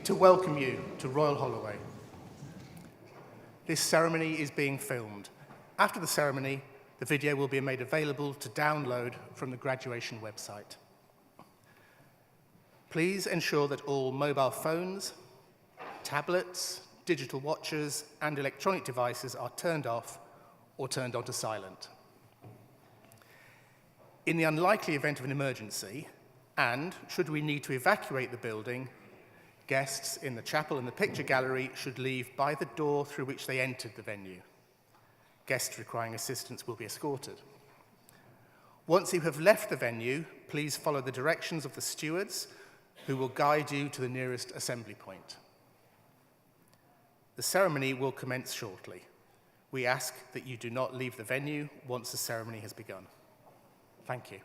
to welcome you to Royal Holloway. This ceremony is being filmed. After the ceremony, the video will be made available to download from the graduation website. Please ensure that all mobile phones, tablets, digital watches, and electronic devices are turned off or turned onto silent. In the unlikely event of an emergency, and should we need to evacuate the building, guests in the chapel and the picture gallery should leave by the door through which they entered the venue. Guests requiring assistance will be escorted. Once you have left the venue, please follow the directions of the stewards, who will guide you to the nearest assembly point. The ceremony will commence shortly. We ask that you do not leave the venue once the ceremony has begun. Thank you.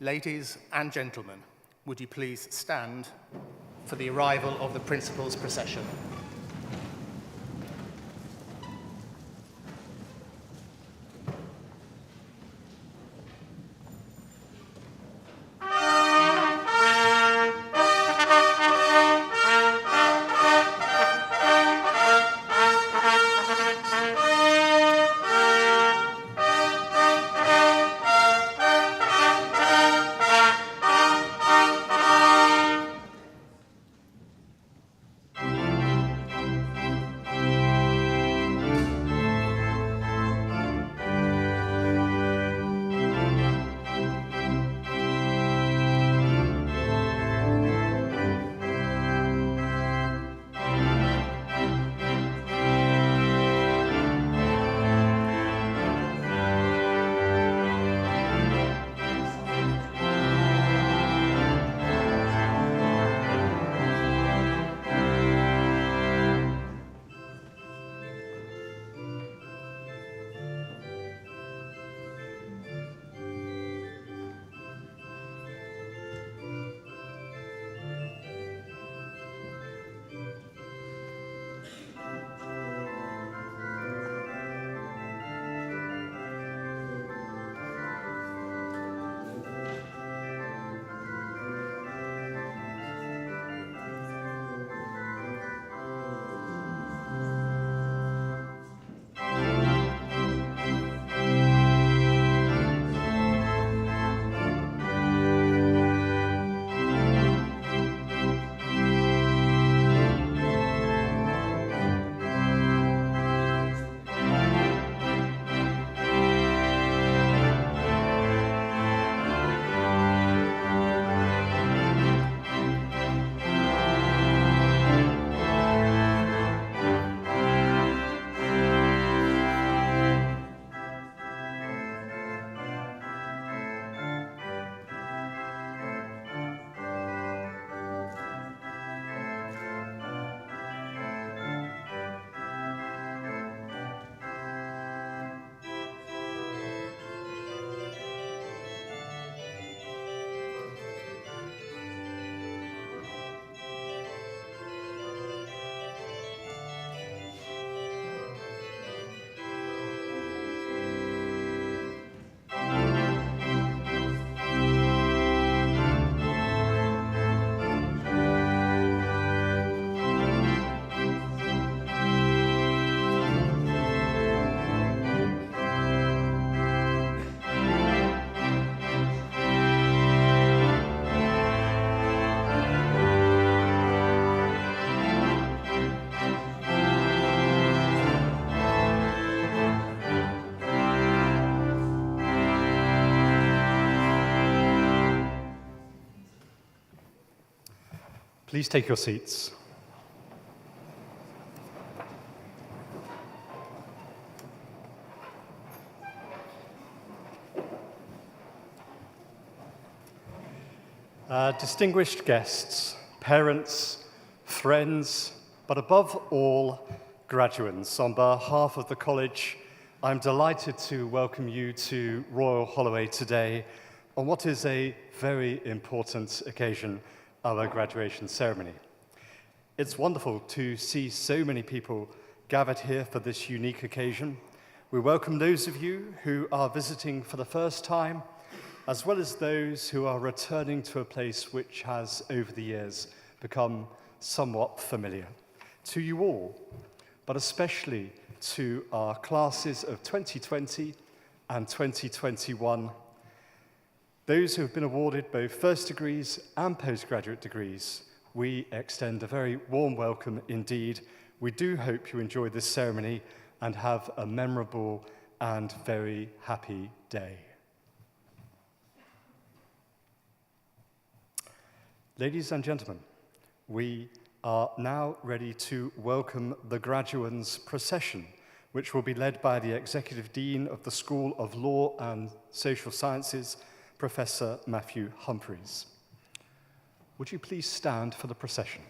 Ladies and gentlemen, would you please stand for the arrival of the Principal's procession? Please take your seats. Distinguished guests, parents, friends, but above all, graduands, on behalf of the college, I'm delighted to welcome you to Royal Holloway today on what is a very important occasion, our graduation ceremony. It's wonderful to see so many people gathered here for this unique occasion. We welcome those of you who are visiting for the first time, as well as those who are returning to a place which has, over the years, become somewhat familiar. To you all, but especially to our classes of 2020 and 2021, those who have been awarded both first degrees and postgraduate degrees, we extend a very warm welcome indeed. We do hope you enjoy this ceremony and have a memorable and very happy day. Ladies and gentlemen, we are now ready to welcome the graduands' procession, which will be led by the Executive Dean of the School of Law and Social Sciences, Professor Matthew Humphreys. Would you please stand for the procession?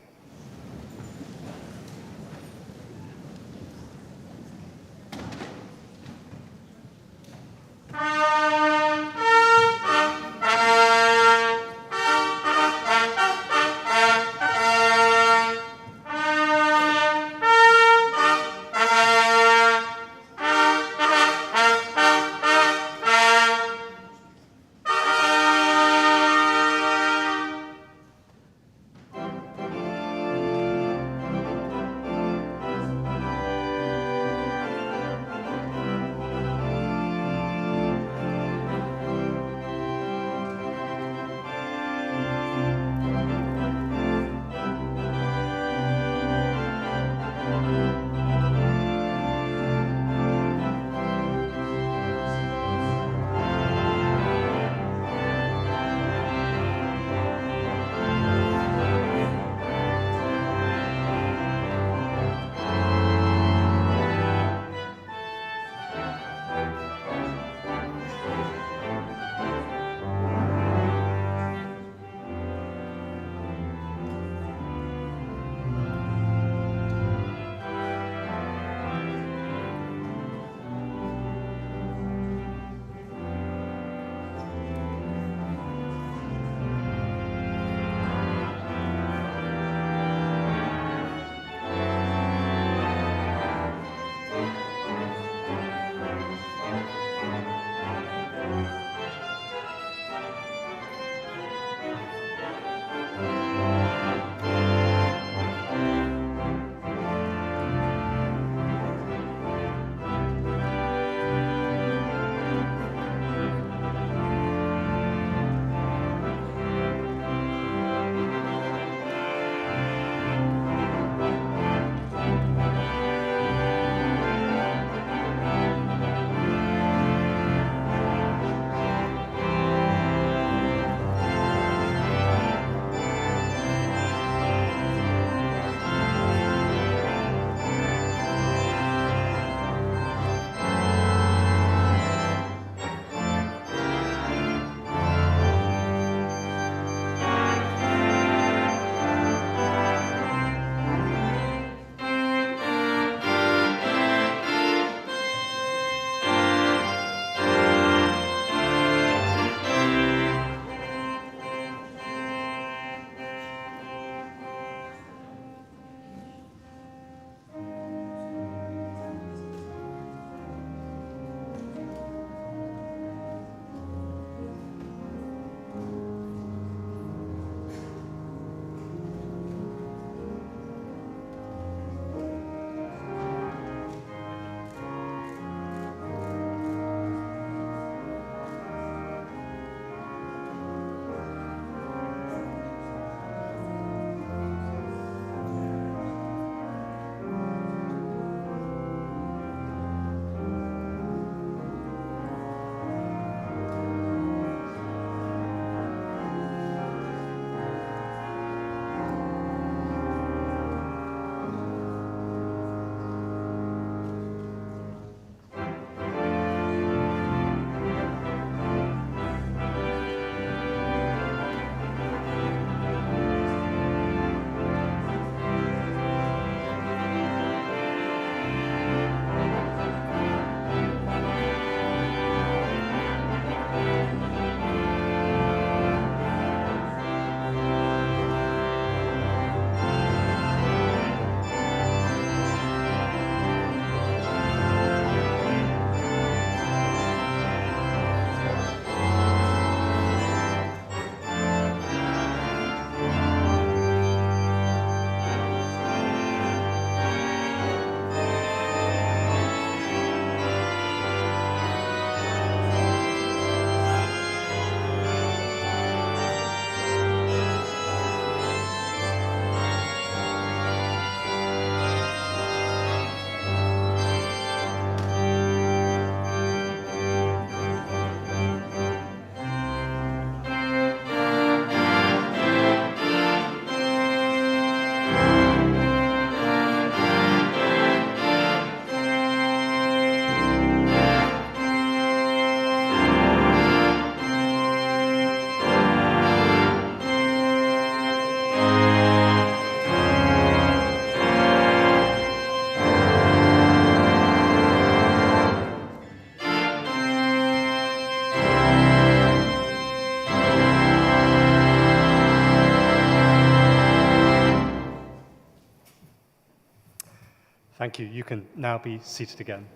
Thank you. You can now be seated again.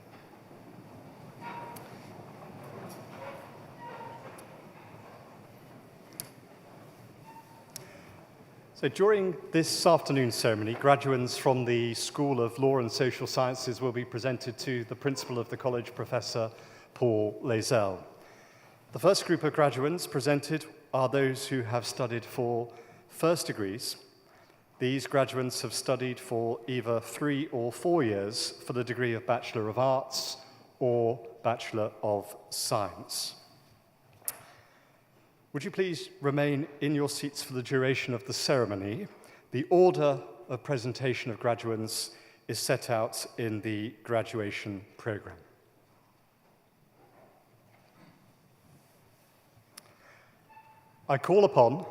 So during this afternoon's ceremony, graduands from the School of Law and Social Sciences will be presented to the Principal of the College, Professor Paul Lazell. The first group of graduands presented are those who have studied for first degrees. These graduands have studied for either 3 or 4 years for the degree of Bachelor of Arts or Bachelor of Science. Would you please remain in your seats for the duration of the ceremony? The order of presentation of graduands is set out in the graduation programme. I call upon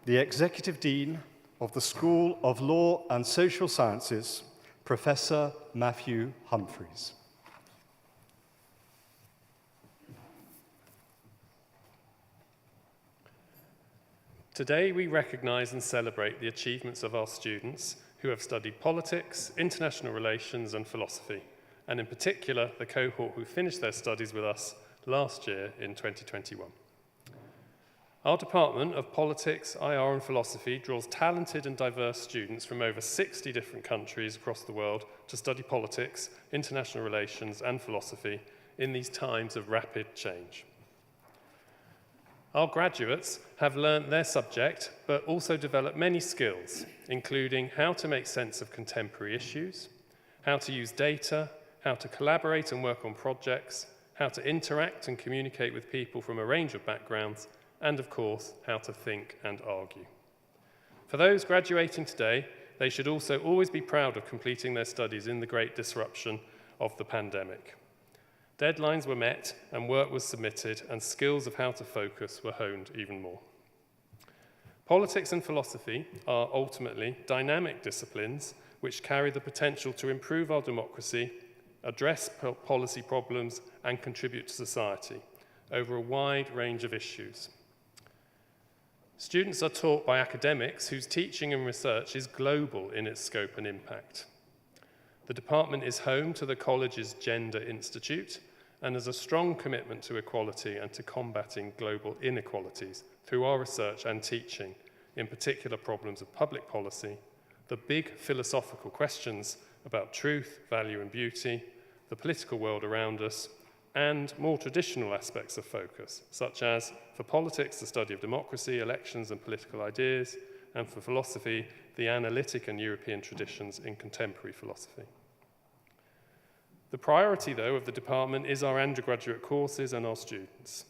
the Executive Dean of the School of Law and Social Sciences, Professor Matthew Humphreys. Today we recognise and celebrate the achievements of our students who have studied politics, international relations and philosophy, and in particular the cohort who finished their studies with us last year in 2021. Our Department of Politics, IR and Philosophy draws talented and diverse students from over 60 different countries across the world to study politics, international relations and philosophy in these times of rapid change. Our graduates have learnt their subject, but also developed many skills, including how to make sense of contemporary issues, how to use data, how to collaborate and work on projects, how to interact and communicate with people from a range of backgrounds, and of course, how to think and argue. For those graduating today, they should also always be proud of completing their studies in the great disruption of the pandemic. Deadlines were met and work was submitted and skills of how to focus were honed even more. Politics and philosophy are ultimately dynamic disciplines which carry the potential to improve our democracy, address policy problems and contribute to society over a wide range of issues. Students are taught by academics whose teaching and research is global in its scope and impact. The department is home to the college's Gender Institute and has a strong commitment to equality and to combating global inequalities through our research and teaching, in particular problems of public policy, the big philosophical questions about truth, value and beauty, the political world around us, and more traditional aspects of focus, such as, for politics, the study of democracy, elections and political ideas, and for philosophy, the analytic and European traditions in contemporary philosophy. The priority, though, of the department is our undergraduate courses and our students.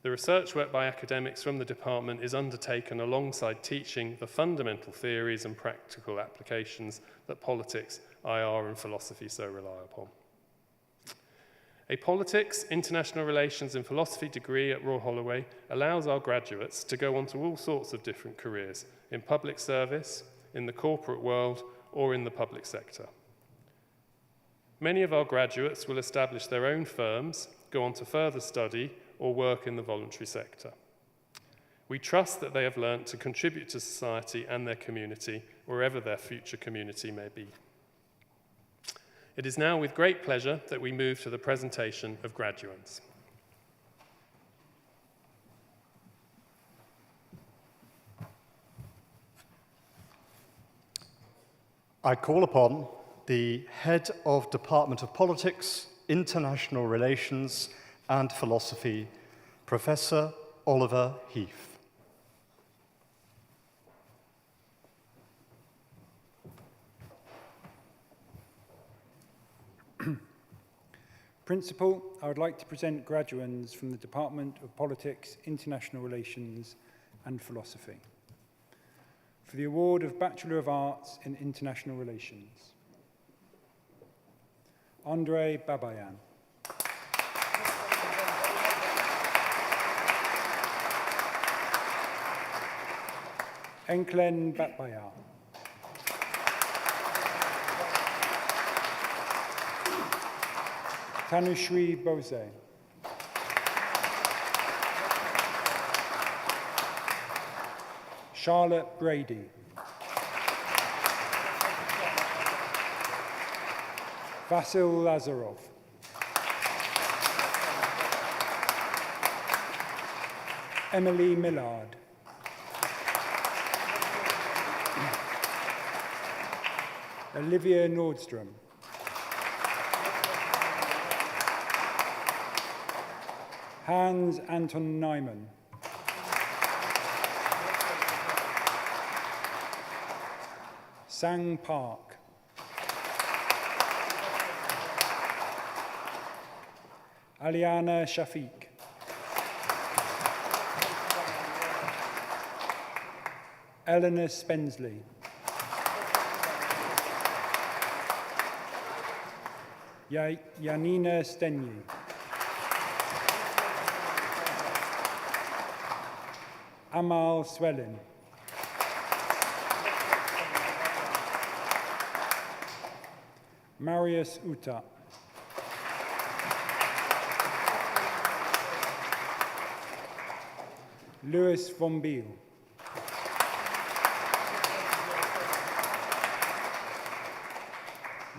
The research work by academics from the department is undertaken alongside teaching the fundamental theories and practical applications that politics, IR, and philosophy so rely upon. A politics, international relations, and philosophy degree at Royal Holloway allows our graduates to go on to all sorts of different careers in public service, in the corporate world, or in the public sector. Many of our graduates will establish their own firms, go on to further study, or work in the voluntary sector. We trust that they have learnt to contribute to society and their community, wherever their future community may be. It is now with great pleasure that we move to the presentation of graduands. I call upon the Head of Department of Politics, International Relations and Philosophy, Professor Oliver Heath. Principal, I would like to present graduands from the Department of Politics, International Relations and Philosophy for the award of Bachelor of Arts in International Relations. Andre Babayan. Enklen Batbayar. Tanushri Bose. Charlotte Brady. Vasil Lazarov. Emily Millard. Olivia Nordstrom. Hans Anton Nyman. Sang Park. Aliana Shafiq. Eleanor Spensley. Janina Stenyi. Amal Swellin. Marius Uta. Louis von Biel.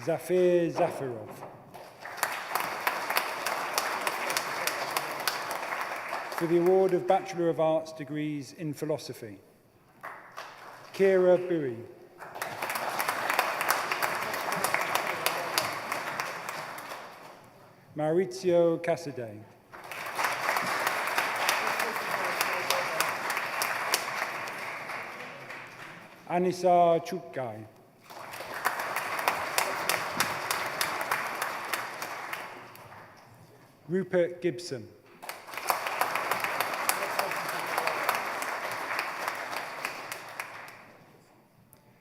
Zafir Zafirov. For the award of Bachelor of Arts degrees in Philosophy, Kira Bui. Maurizio Cassidy. Anissa Chukkai. Rupert Gibson.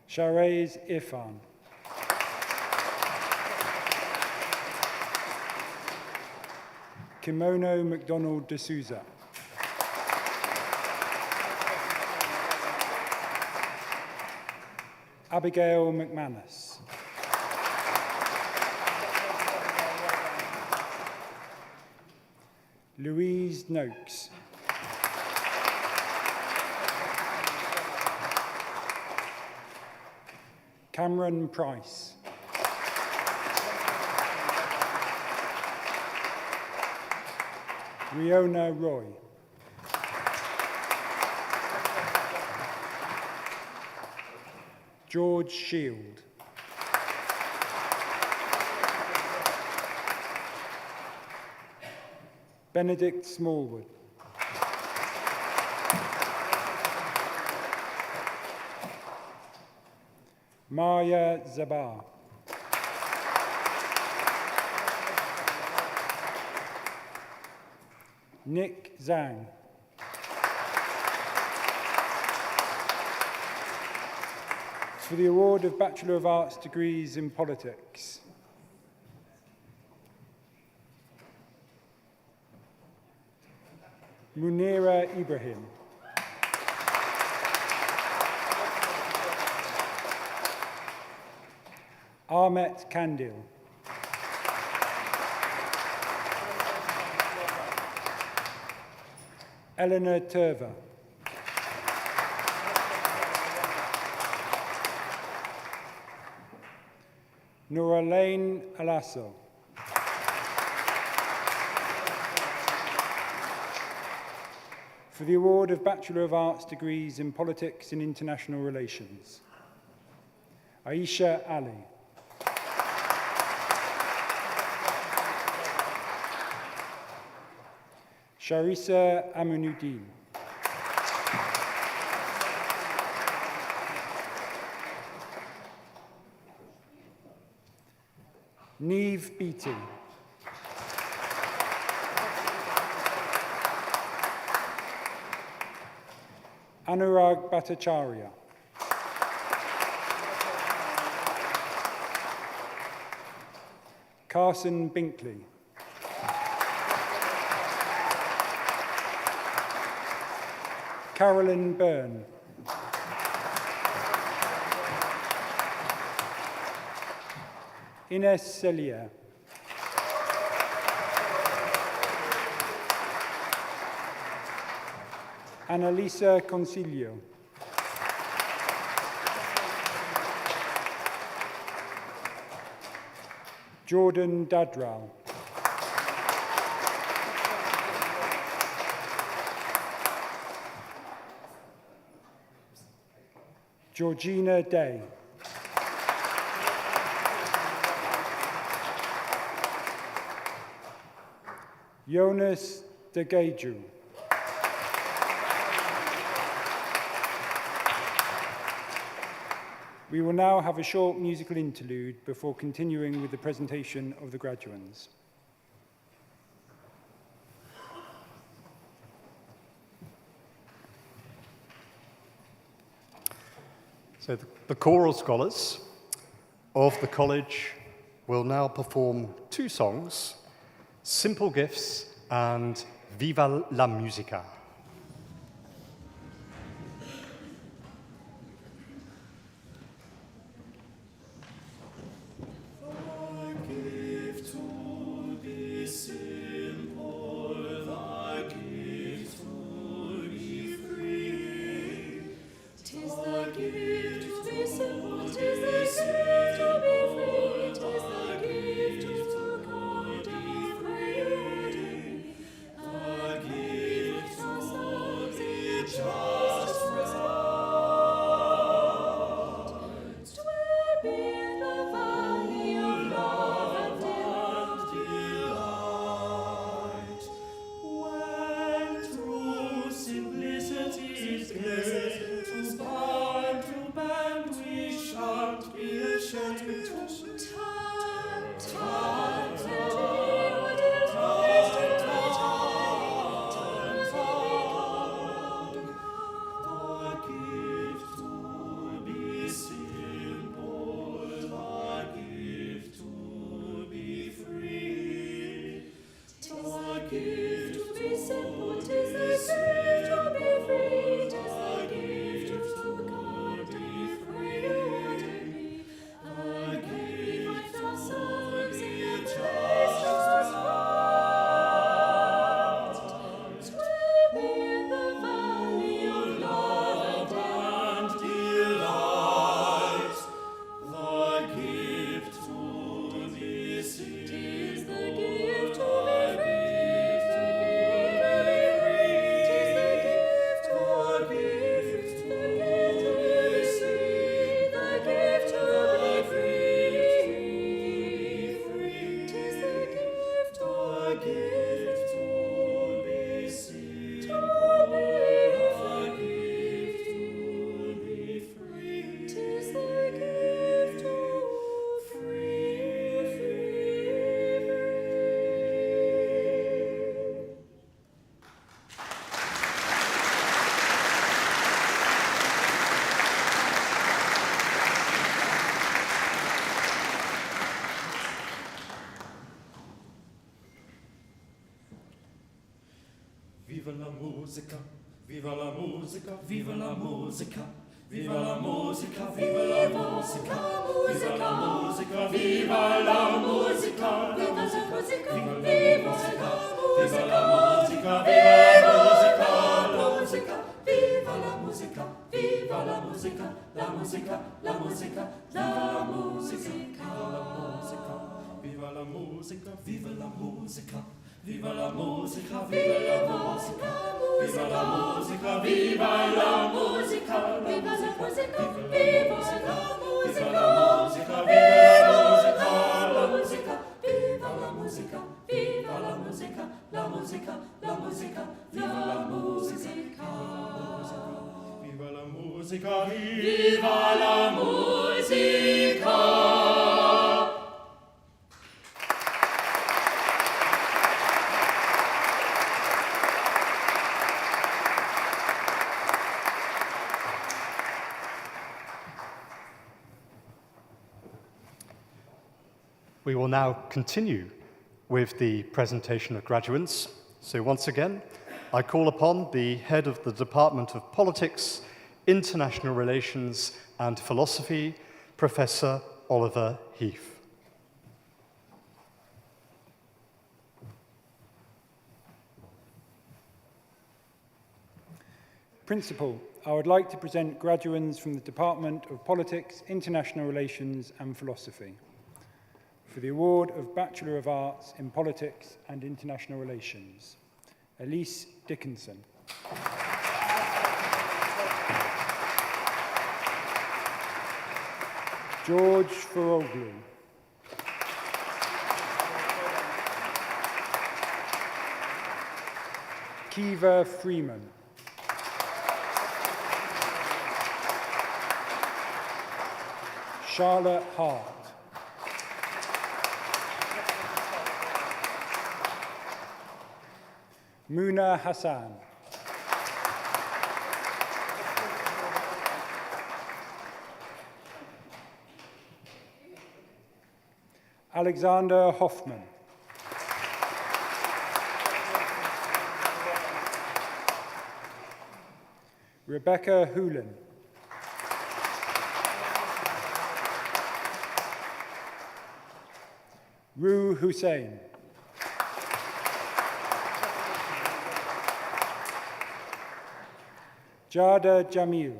Sharaiz Irfan. Kimono McDonald de Souza. Abigail McManus. Louise Noakes. Cameron Price. Riona Roy. George Shield. Benedict Smallwood. Maya Zabar. Nick Zhang. For the award of Bachelor of Arts degrees in Politics, Munira Ibrahim. Ahmet Kandil. Eleanor Turver. Nouralain Alasso. For the award of Bachelor of Arts degrees in Politics and International Relations, Aisha Ali. Sharissa Aminuddin. Neve Beatty. Anurag Bhattacharya. Carson Binkley. Carolyn Byrne. Ines Celia. Annalisa Concilio. Jordan Dadral. Georgina Day. Jonas de Geju. We will now have a short musical interlude before continuing with the presentation of the graduands. So the choral scholars of the college will now perform two songs, Simple Gifts and Viva la Musica. Viva la musica, viva la musica, viva la musica, viva la musica, viva la musica, viva la musica, viva la musica, viva la musica, viva la musica, viva la musica, viva la musica, la musica, la musica, la musica, viva la musica, viva la musica. Viva la musica, viva la musica, viva la musica, viva la musica, viva la musica, viva la musica, la musica, viva la musica, viva la musica, la musica, la musica, viva la musica, viva la musica, viva la musica. We will now continue with the presentation of graduands. So once again, I call upon the head of the Department of Politics, International Relations and Philosophy, Professor Oliver Heath. Principal, I would like to present graduands from the Department of Politics, International Relations and Philosophy. For the award of Bachelor of Arts in Politics and International Relations, Elise Dickinson. George Feroglu. Kiva Freeman. Charlotte Hart. Muna Hassan. Alexander Hoffman. Rebecca Hoolan. Roo Hussein. Jada Jamil.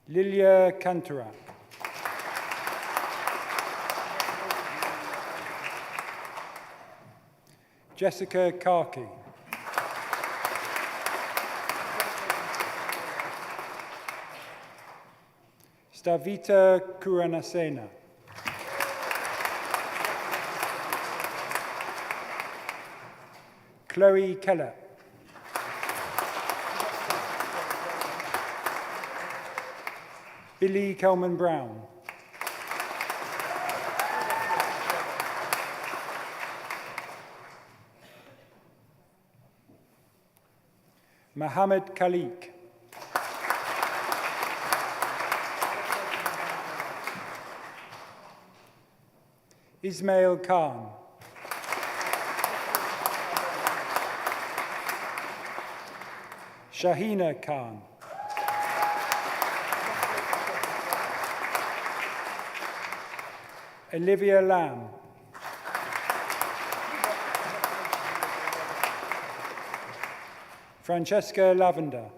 Lilia Kantarak. Jessica Karki. Stavita Kuranasena. Chloe Keller. Billy Kelman Brown. Mohammed Khalik. Ismail Khan. Shahina Khan. Olivia Lamb. Francesca Lavender.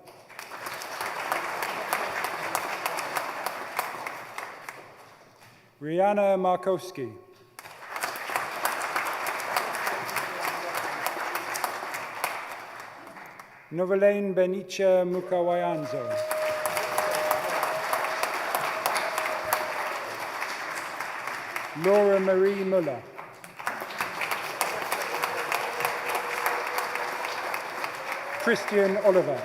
Rihanna Markowski. Novelaine Benicia Mukawayanzo. Laura Marie Muller. Christian Oliver.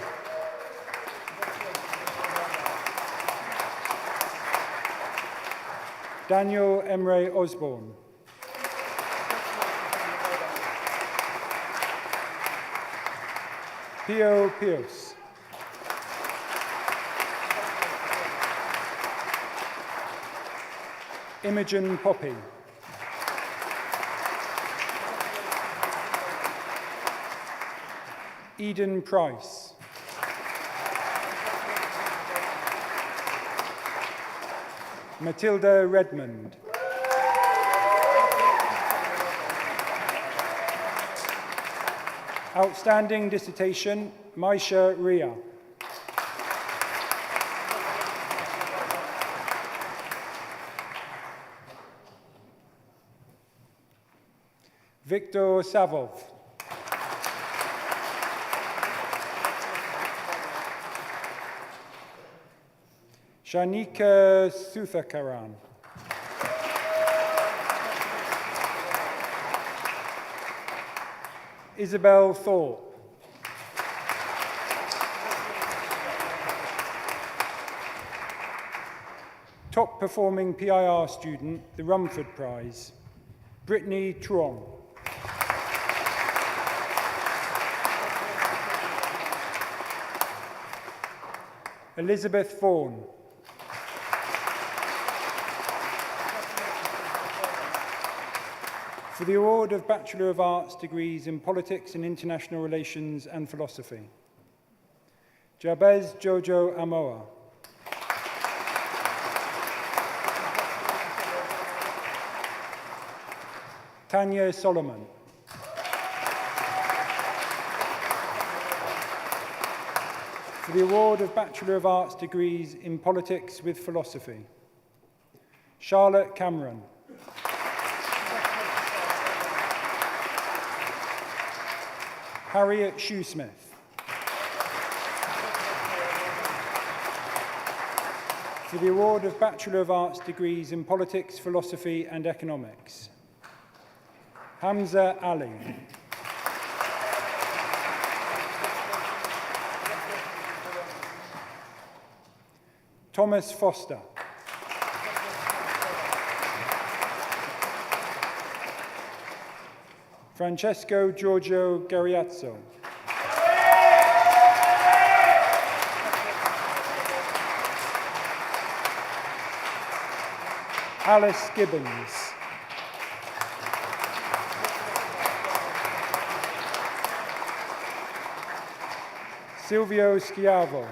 Daniel Emre Osborne. Pio Pierce. Imogen Poppy. Eden Price. Matilda Redmond. Outstanding dissertation, Maisha Ria. Viktor Savov. Shanika Suthakaran. Isabel Thorpe. Top performing PIR student, the Rumford Prize, Brittany Truong. Elizabeth Vaughan. For the award of Bachelor of Arts degrees in Politics and International Relations and Philosophy, Jabez Jojo Amoa. Tanya Solomon. For For the award of Bachelor of Arts degrees in Politics with Philosophy, Charlotte Cameron. Harriet Shoesmith. For the award of Bachelor of Arts degrees in Politics, Philosophy and Economics, Hamza Ali. Thomas Foster. Francesco Giorgio Gariazzo. Alice Gibbons. Silvio Schiavo.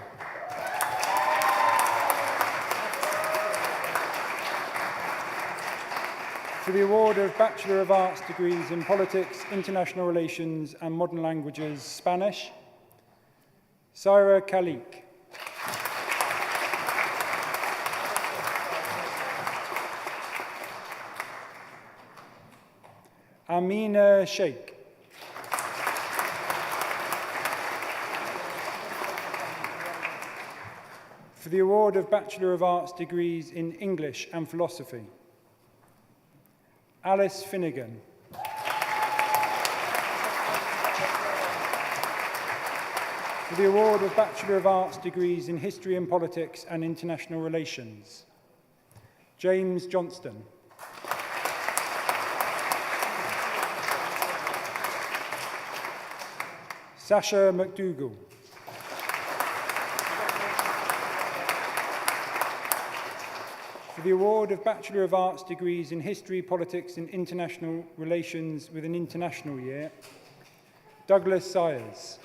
For the award of Bachelor of Arts degrees in Politics, International Relations and Modern Languages, Spanish, Syra Khalik. Amina Sheikh. For the award of Bachelor of Arts degrees in English and Philosophy, Alice Finnegan. For the award of Bachelor of Arts degrees in History and Politics and International Relations, James Johnston. Sasha McDougall. For the award of Bachelor of Arts degrees in History, Politics and International Relations with an International Year, Douglas Sayers.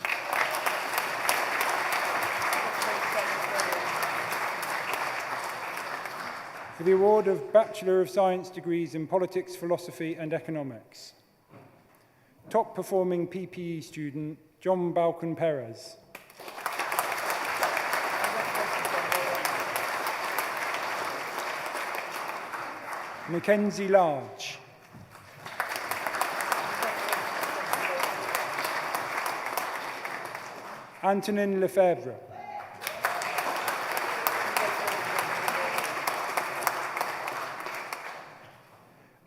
For the award of Bachelor of Science degrees in Politics, Philosophy and Economics, top performing PPE student, John Balkan Perez. Mackenzie Large. Antonin Lefebvre.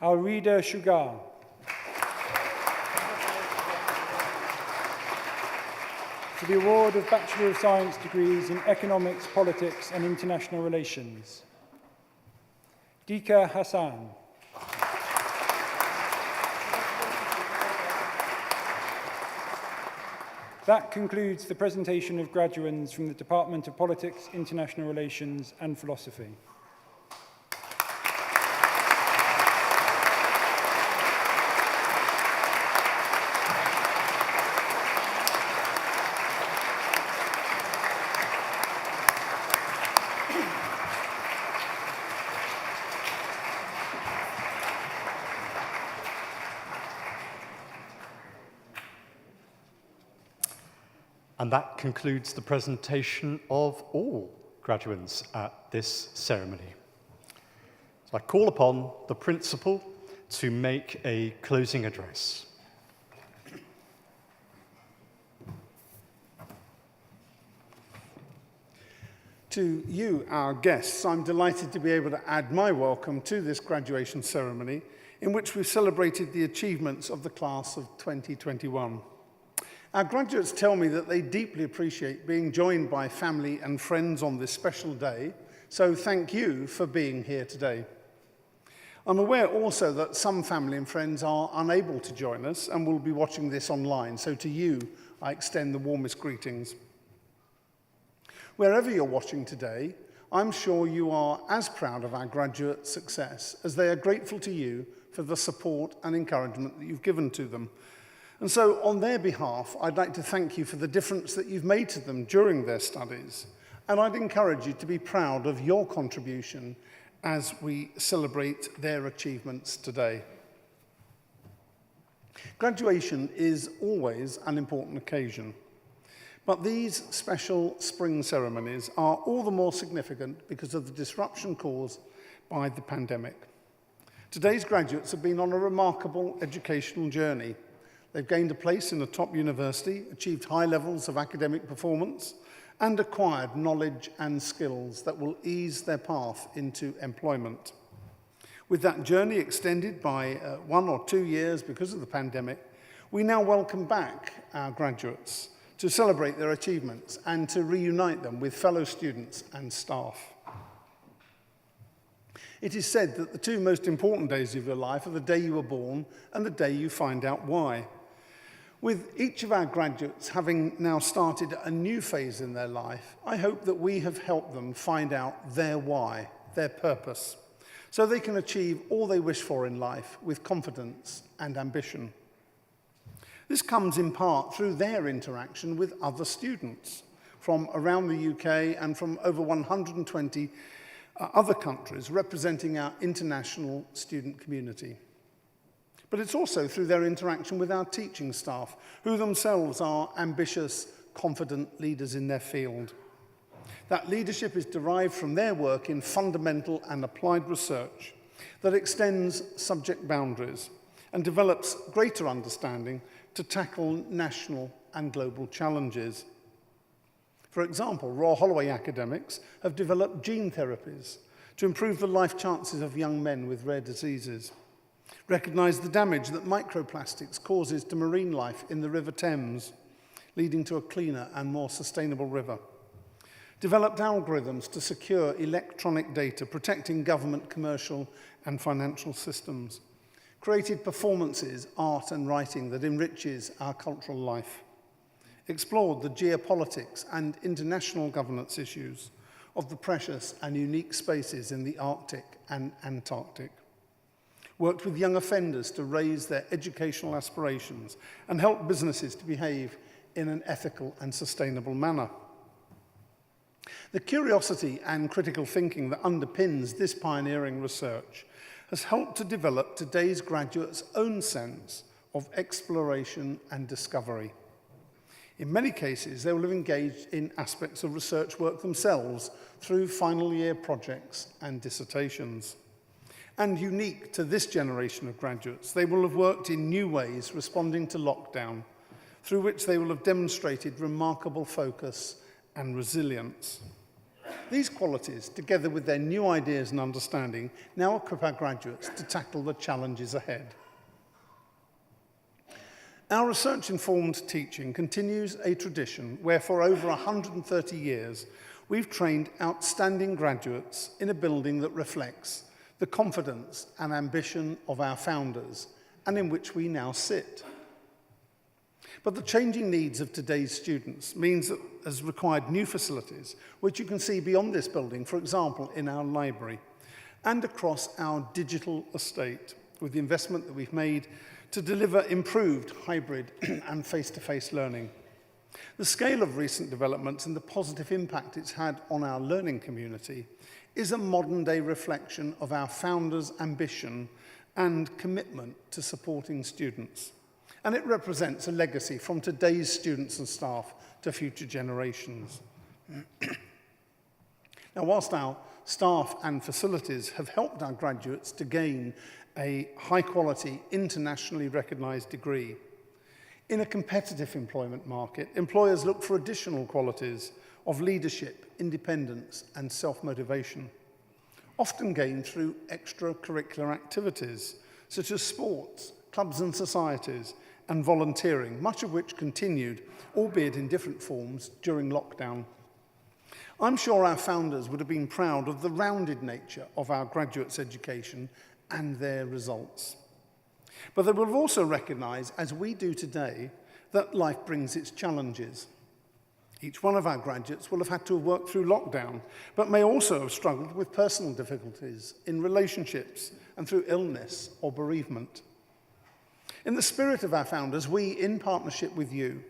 Alrida Sugar. For the award of Bachelor of Science degrees in Economics, Politics and International Relations, Dika Hassan. That concludes the presentation of graduands from the Department of Politics, International Relations and Philosophy. And that concludes the presentation of all graduands at this ceremony. So I call upon the principal to make a closing address. To you, our guests, I'm delighted to be able to add my welcome to this graduation ceremony in which we've celebrated the achievements of the class of 2021. Our graduates tell me that they deeply appreciate being joined by family and friends on this special day, so thank you for being here today. I'm aware also that some family and friends are unable to join us and will be watching this online, so to you, I extend the warmest greetings. Wherever you're watching today, I'm sure you are as proud of our graduate success as they are grateful to you for the support and encouragement that you've given to them. And so, on their behalf, I'd like to thank you for the difference that you've made to them during their studies. And I'd encourage you to be proud of your contribution as we celebrate their achievements today. Graduation is always an important occasion. But these special spring ceremonies are all the more significant because of the disruption caused by the pandemic. Today's graduates have been on a remarkable educational journey. They've gained a place in a top university, achieved high levels of academic performance, and acquired knowledge and skills that will ease their path into employment. With that journey extended by 1 or 2 years because of the pandemic, we now welcome back our graduates to celebrate their achievements and to reunite them with fellow students and staff. It is said that the two most important days of your life are the day you were born and the day you find out why. With each of our graduates having now started a new phase in their life, I hope that we have helped them find out their why, their purpose, so they can achieve all they wish for in life with confidence and ambition. This comes in part through their interaction with other students from around the UK and from over 120 other countries representing our international student community. But it's also through their interaction with our teaching staff, who themselves are ambitious, confident leaders in their field. That leadership is derived from their work in fundamental and applied research that extends subject boundaries and develops greater understanding to tackle national and global challenges. For example, Royal Holloway academics have developed gene therapies to improve the life chances of young men with rare diseases, recognise the damage that microplastics causes to marine life in the River Thames, leading to a cleaner and more sustainable river, developed algorithms to secure electronic data protecting government, commercial and financial systems, created performances, art and writing that enriches our cultural life, explored the geopolitics and international governance issues of the precious and unique spaces in the Arctic and Antarctic, worked with young offenders to raise their educational aspirations and help businesses to behave in an ethical and sustainable manner. The curiosity and critical thinking that underpins this pioneering research has helped to develop today's graduates' own sense of exploration and discovery. In many cases, they will have engaged in aspects of research work themselves through final year projects and dissertations. And unique to this generation of graduates, they will have worked in new ways responding to lockdown, through which they will have demonstrated remarkable focus and resilience. These qualities, together with their new ideas and understanding, now equip our graduates to tackle the challenges ahead. Our research-informed teaching continues a tradition where for over 130 years we've trained outstanding graduates in a building that reflects the confidence and ambition of our founders and in which we now sit. But the changing needs of today's students means that has required new facilities, which you can see beyond this building, for example, in our library, and across our digital estate, with the investment that we've made to deliver improved hybrid and face-to-face learning. The scale of recent developments and the positive impact it's had on our learning community is a modern-day reflection of our founders' ambition and commitment to supporting students. And it represents a legacy from today's students and staff to future generations. Now, whilst our staff and facilities have helped our graduates to gain a high-quality, internationally recognised degree, in a competitive employment market, employers look for additional qualities of leadership, independence, and self-motivation, often gained through extracurricular activities, such as sports, clubs and societies, and volunteering, much of which continued, albeit in different forms, during lockdown. I'm sure our founders would have been proud of the rounded nature of our graduates' education and their results. But they will have also recognised, as we do today, that life brings its challenges. Each one of our graduates will have had to have worked through lockdown, but may also have struggled with personal difficulties in relationships and through illness or bereavement. In the spirit of our founders, we, in partnership with you,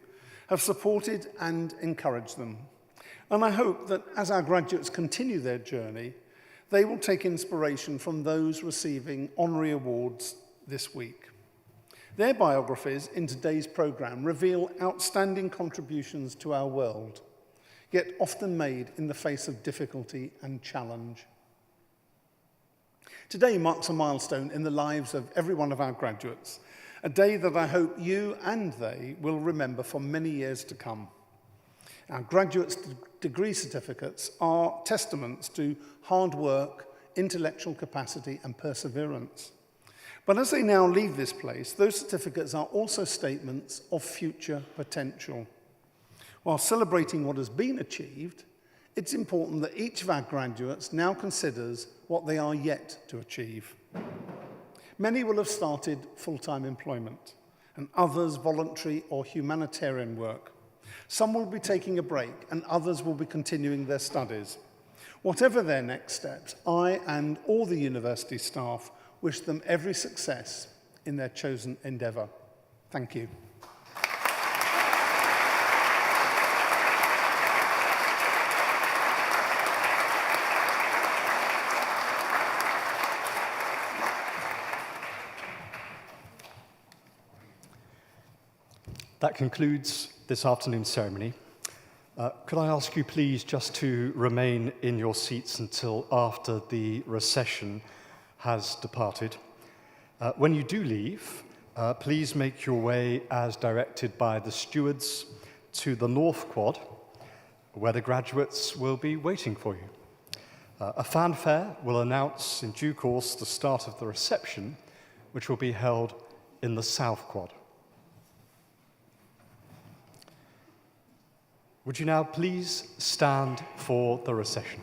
have supported and encouraged them. And I hope that as our graduates continue their journey, they will take inspiration from those receiving honorary awards this week. Their biographies in today's programme reveal outstanding contributions to our world, yet often made in the face of difficulty and challenge. Today marks a milestone in the lives of every one of our graduates, a day that I hope you and they will remember for many years to come. Our graduates' degree certificates are testaments to hard work, intellectual capacity and perseverance. But as they now leave this place, those certificates are also statements of future potential. While celebrating what has been achieved, it's important that each of our graduates now considers what they are yet to achieve. Many will have started full-time employment, and others voluntary or humanitarian work. Some will be taking a break, and others will be continuing their studies. Whatever their next steps, I and all the university staff wish them every success in their chosen endeavour. Thank you. That concludes this afternoon's ceremony. Could I ask you please just to remain in your seats until after the recession has departed. When you do leave, please make your way as directed by the stewards to the North Quad, where the graduates will be waiting for you. A fanfare will announce in due course the start of the reception, which will be held in the South Quad. Would you now please stand for the recession?